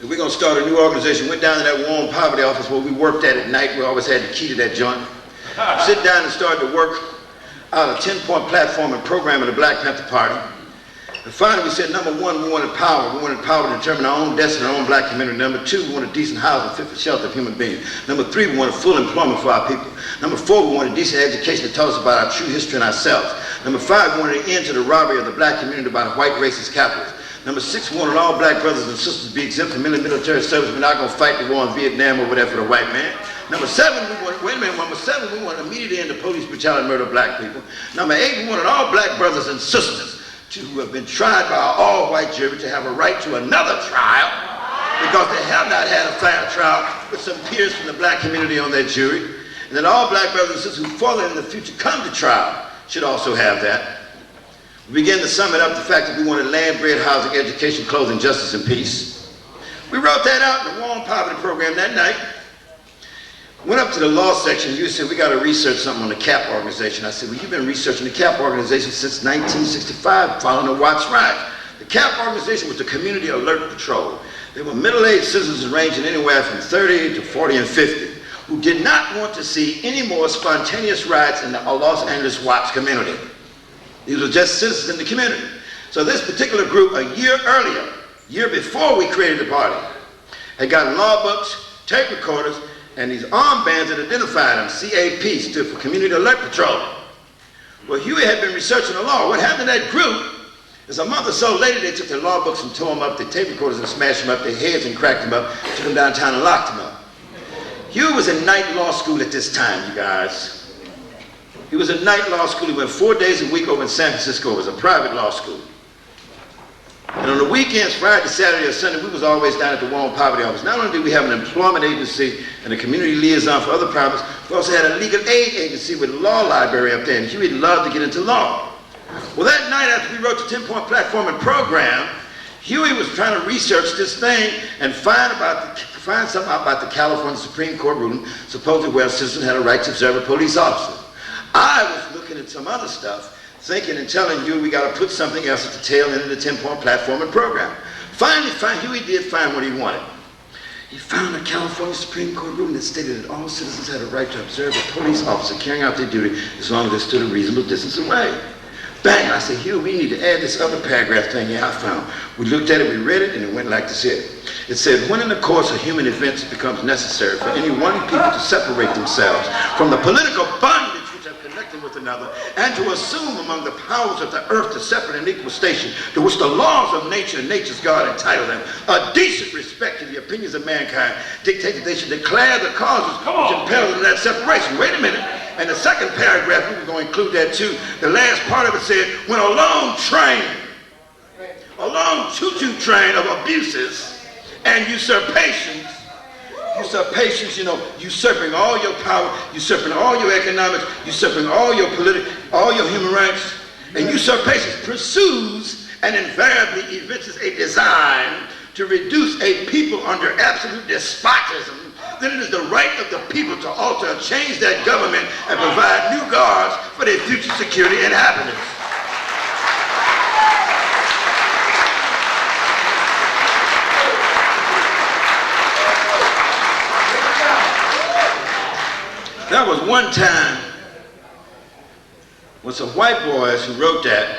And we're going to start a new organization. Went down to that Warm Poverty office where we worked at night. We always had the key to that joint. Sit down and started to work out a 10-point platform and program of the Black Panther Party. And finally we said, number one, we wanted power. We wanted power to determine our own destiny, our own black community. Number two, we wanted decent housing, fit for shelter of human beings. Number three, we wanted full employment for our people. Number four, we wanted decent education to tell us about our true history and ourselves. Number five, we wanted an end to the robbery of the black community by the white racist capitalists. Number six, we wanted all black brothers and sisters to be exempt from military service. We're not going to fight the war in Vietnam over there for the white man. Number seven, we wanted immediate end to police brutality and murder of black people. Number eight, we wanted all black brothers and sisters who have been tried by an all-white jury to have a right to another trial because they have not had a fair trial with some peers from the black community on their jury. And that all black brothers and sisters who further in the future come to trial should also have that. We began to sum it up the fact that we wanted land, bread, housing, education, clothing, justice, and peace. We wrote that out in the Warm Poverty program that night. Went up to the law section. You said, we got to research something on the CAP organization. I said, well, you've been researching the CAP organization since 1965, following the Watts riot. The CAP organization was the Community Alert Patrol. They were middle-aged citizens ranging anywhere from 30 to 40 and 50 who did not want to see any more spontaneous riots in the Los Angeles Watts community. These were just citizens in the community. So this particular group, a year earlier, year before we created the party, had gotten law books, tape recorders, and these armbands that identified them. CAP stood for Community Alert Patrol. Well, Huey had been researching the law. What happened to that group is a month or so later, they took their law books and tore them up, their tape recorders and smashed them up, their heads and cracked them up, took them downtown and locked them up. Huey was in night law school at this time, you guys. He was in night law school. He went 4 days a week over in San Francisco. It was a private law school. And on the weekends, Friday, Saturday, or Sunday, we was always down at the Warm Poverty office. Not only did we have an employment agency and a community liaison for other problems, we also had a legal aid agency with a law library up there, and Huey loved to get into law. Well, that night after we wrote the 10-point platform and program, Huey was trying to research this thing and find something out about the California Supreme Court ruling, supposedly where a citizen had a right to observe a police officer. I was looking at some other stuff, thinking and telling you we got to put something else at the tail end of the 10-point platform and program. Finally, Huey did find what he wanted. He found a California Supreme Court ruling that stated that all citizens had a right to observe a police officer carrying out their duty as long as they stood a reasonable distance away. Bang! I said, Huey, we need to add this other paragraph thing here I found. We looked at it, we read it, and it went like this here. It said, when in the course of human events it becomes necessary for any one people to separate themselves from the political bondage with another, and to assume among the powers of the earth a separate and equal station to which the laws of nature and nature's God entitle them, a decent respect to the opinions of mankind dictate that they should declare the causes which impel them to that separation. Wait a minute. And the second paragraph, we were going to include that too. The last part of it said, when a long choo-choo train of abuses and usurpations, usurping all your power, usurping all your economics, usurping all your all your human rights, and usurpations pursues and invariably evinces a design to reduce a people under absolute despotism, then it is the right of the people to alter and change that government and provide new guards for their future security and happiness. That was one time when some white boys who wrote that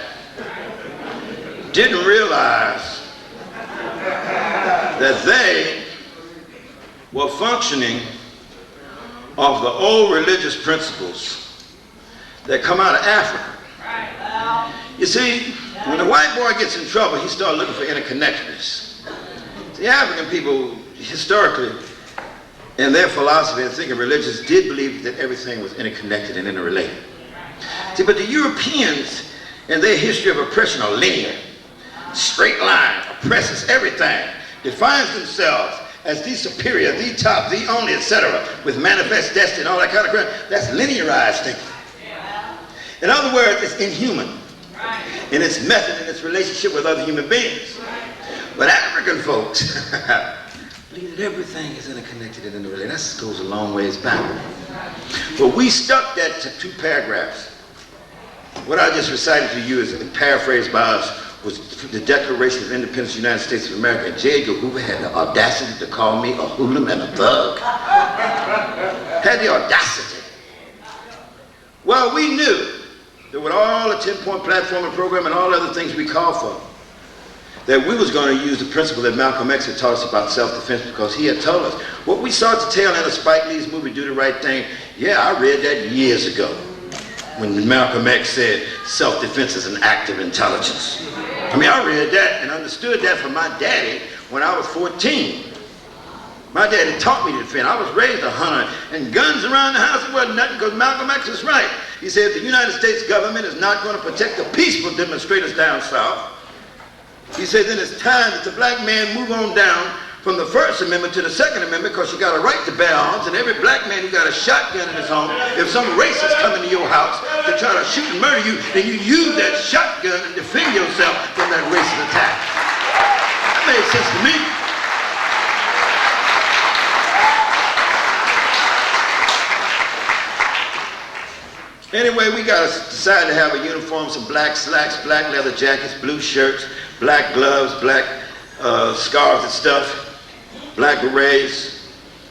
didn't realize that they were functioning off the old religious principles that come out of Africa. You see, when the white boy gets in trouble, he starts looking for interconnectedness. The African people, historically, in their philosophy and thinking religions did believe that everything was interconnected and interrelated. See, but the Europeans in their history of oppression are linear, straight line, oppresses everything, defines themselves as the superior, the top, the only, etc., with manifest destiny and all that kind of crap. That's linearized thinking. In other words, it's inhuman in its method and its relationship with other human beings. But African folks believe that everything is interconnected and interrelated. That goes a long ways back. But we stuck that to two paragraphs. What I just recited to you is paraphrased by us, was the Declaration of Independence of the United States of America, and J. Edgar Hoover had the audacity to call me a hoodlum and a thug. Had the audacity. Well, we knew that with all the 10-point platform and program and all the other things we called for, that we was going to use the principle that Malcolm X had taught us about self-defense, because he had told us. What we saw at the tail end of Spike Lee's movie, Do the Right Thing, yeah, I read that years ago, when Malcolm X said self-defense is an act of intelligence. I mean, I read that and understood that from my daddy when I was 14. My daddy taught me to defend. I was raised a hunter, and guns around the house, it wasn't nothing, because Malcolm X was right. He said the United States government is not going to protect the peaceful demonstrators down south. He said then it's time that the black man move on down from the First Amendment to the Second Amendment, because you got a right to bear arms, and every black man who got a shotgun in his home, if some racist come into your house to try to shoot and murder you, then you use that shotgun to defend yourself from that racist attack. That made sense to me. Anyway, we got to decide to have a uniform, some black slacks, black leather jackets, blue shirts, black gloves, black scarves and stuff, black berets.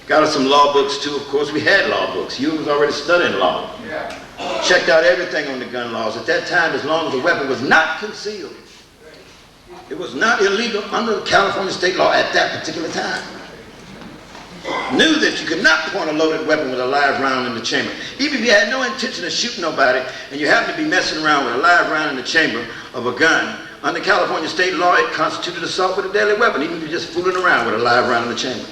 Got us some law books too. Of course, we had law books. You was already studying law. Checked out everything on the gun laws. At that time, as long as the weapon was not concealed, it was not illegal under the California state law at that particular time. Knew that you could not point a loaded weapon with a live round in the chamber. Even if you had no intention of shooting nobody and you happened to be messing around with a live round in the chamber of a gun, under California state law, it constituted assault with a deadly weapon, even if you're just fooling around with a live round in the chamber.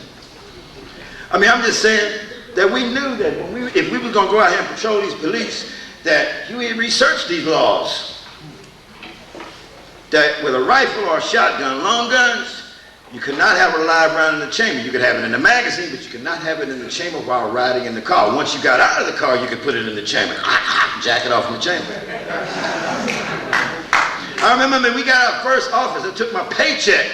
I mean, I'm just saying that we knew that if we were going to go out here and patrol these police, that you would research these laws. That with a rifle or a shotgun, long guns, you could not have a live round in the chamber. You could have it in the magazine, but you could not have it in the chamber while riding in the car. Once you got out of the car, you could put it in the chamber. Jack it off in the chamber. I remember when we got our first office, I took my paycheck.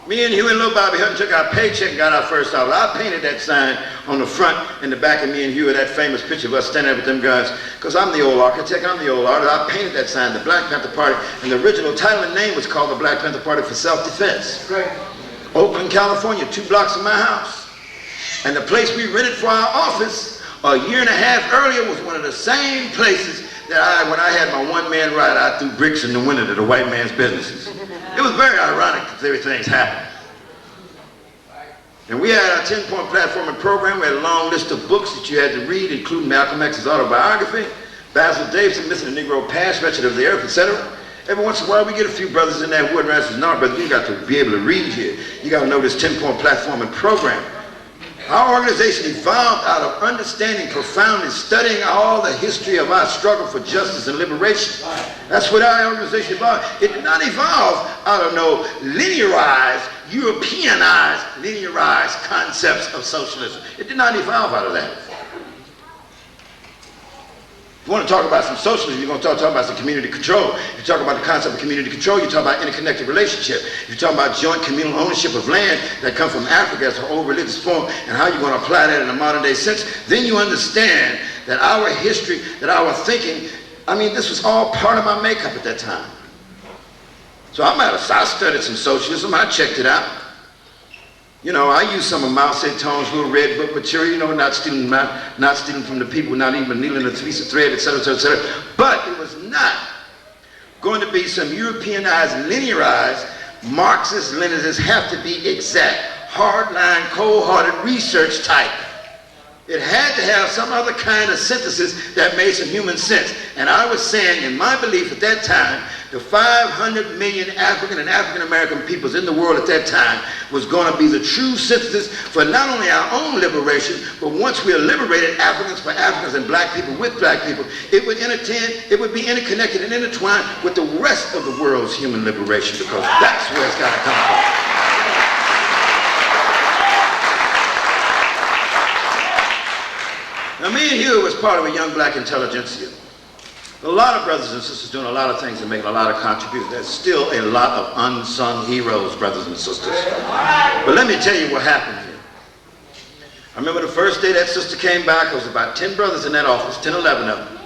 Me and Hugh and Lil Bobby Hutton took our paycheck and got our first office. I painted that sign on the front and the back of me and Hugh, that famous picture of us standing there with them guns, because I'm the old architect, I'm the old artist. I painted that sign, the Black Panther Party, and the original title and name was called the Black Panther Party for Self-Defense. Right. Oakland, California, 2 blocks from my house. And the place we rented for our office a year and a half earlier was one of the same places that when I had my one-man ride, I threw bricks in the window to the white man's businesses. It was very ironic that everything's happened. And we had our 10-point platform and program. We had a long list of books that you had to read, including Malcolm X's autobiography, Basil Davidson, Missing the Negro Past, Wretched of the Earth, etc. Every once in a while, we get a few brothers in there, Wood Ranchers, no, brother, you got to be able to read here. You got to know this 10-point platform and program. Our organization evolved out of understanding profoundly, studying all the history of our struggle for justice and liberation. That's what our organization evolved. It did not evolve out of no linearized, Europeanized, linearized concepts of socialism. It did not evolve out of that. If you want to talk about some socialism, you're going to talk about some community control. If you talk about the concept of community control, you talk about interconnected relationship. If you talk about joint communal ownership of land that come from Africa as an old religious form, and how you're going to apply that in a modern day sense, then you understand that our history, that our thinking, I mean, this was all part of my makeup at that time. So I studied some socialism, I checked it out. You know, I used some of Mao Zedong's little red book material, you know, not stealing from the people, not even needling a piece of thread, etc., etc., etc. But it was not going to be some Europeanized, linearized, Marxist, Leninists have to be exact, hardline, cold-hearted research type. It had to have some other kind of synthesis that made some human sense. And I was saying, in my belief at that time, the 500 million African and African American peoples in the world at that time was going to be the true synthesis for not only our own liberation, but once we are liberated, Africans for Africans and black people with black people, it would be interconnected and intertwined with the rest of the world's human liberation, because that's where it's got to come from. Now, me and Hugh was part of a young black intelligentsia. A lot of brothers and sisters doing a lot of things and making a lot of contributions. There's still a lot of unsung heroes, brothers and sisters. But let me tell you what happened here. I remember the first day that sister came back, there was about 10 brothers in that office, 10, 11 of them.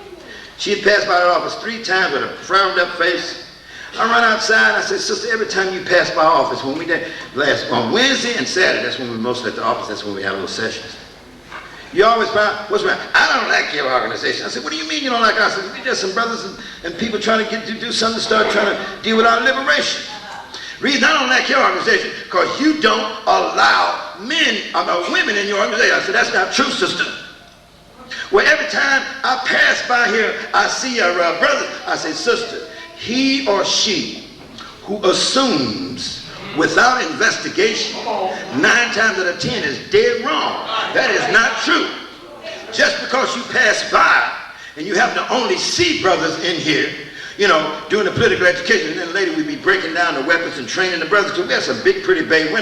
She had passed by that office 3 times with a frowned up face. I run outside, I said, sister, every time you pass by our office, when we did on Wednesday and Saturday, that's when we mostly at the office, that's when we had little sessions. You always find, what's wrong? I don't like your organization. I said, what do you mean you don't like us? I said, we're just some brothers and people trying to get to do something to start trying to deal with our liberation. Reason I don't like your organization, because you don't allow women in your organization. I said, that's not true, sister. Well, every time I pass by here, I see a brother. I say, sister, he or she who assumes without investigation, 9 times out of 10 is dead wrong. That is not true. Just because you pass by and you happen to only see brothers in here, you know, doing the political education, and then later we be breaking down the weapons and training the brothers, because we have some big, pretty bay women.